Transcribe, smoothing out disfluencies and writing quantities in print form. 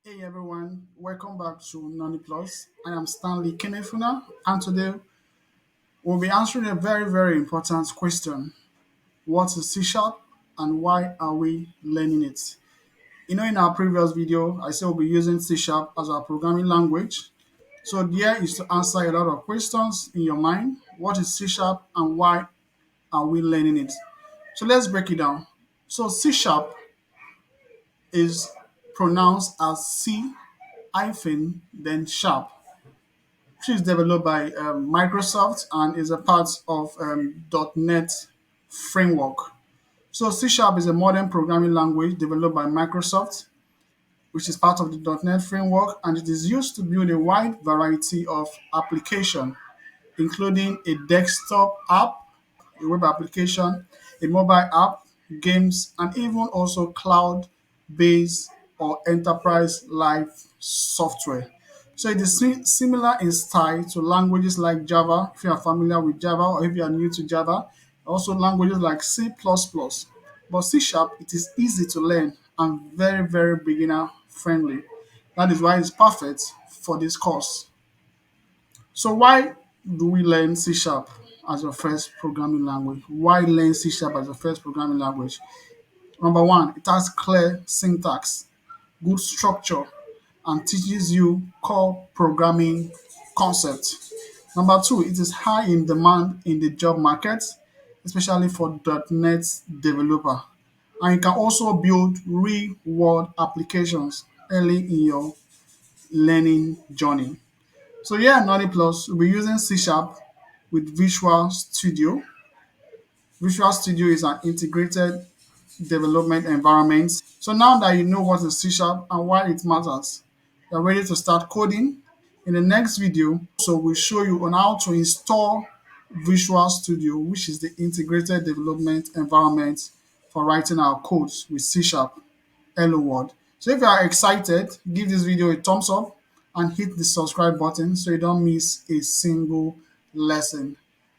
Hey everyone, welcome back to NonnyPlus. I am Stanley Kenefuna, and today we'll be answering a very important question. What is C Sharp and why are we learning it? In our previous video, I said we'll be using C Sharp as our programming language. So, there is to answer a lot of questions in your mind. What is C Sharp and why are we learning it? So, let's break it down. So, C Sharp is pronounced as C hyphen then sharp, which is developed by Microsoft and is a part of .NET framework. So C Sharp is a modern programming language developed by Microsoft, which is part of the .NET framework, and it is used to build a wide variety of applications, including a desktop app, a web application, a mobile app, games, and even also cloud-based or enterprise-like software. So it is similar in style to languages like Java, if you are familiar with Java or if you are new to Java, also languages like C++. But C Sharp, it is easy to learn and very beginner friendly. That is why it's perfect for this course. So why do we learn C Sharp as your first programming language? Why learn C Sharp as your first programming language? Number one, it has clear syntax, good structure, and teaches you core programming concepts. Number two, it is high in demand in the job market, especially for .NET developer. And you can also build real world applications early in your learning journey. So here at Nonny Plus, we'll be using C Sharp with Visual Studio. Visual Studio is an integrated development environment. So now that you know what is C Sharp and why it matters, you're ready to start coding. In the next video, so we'll show you on how to install Visual Studio, which is the integrated development environment for writing our codes with C Sharp. Hello world. So if you are excited, give this video a thumbs up and hit the subscribe button so you don't miss a single lesson.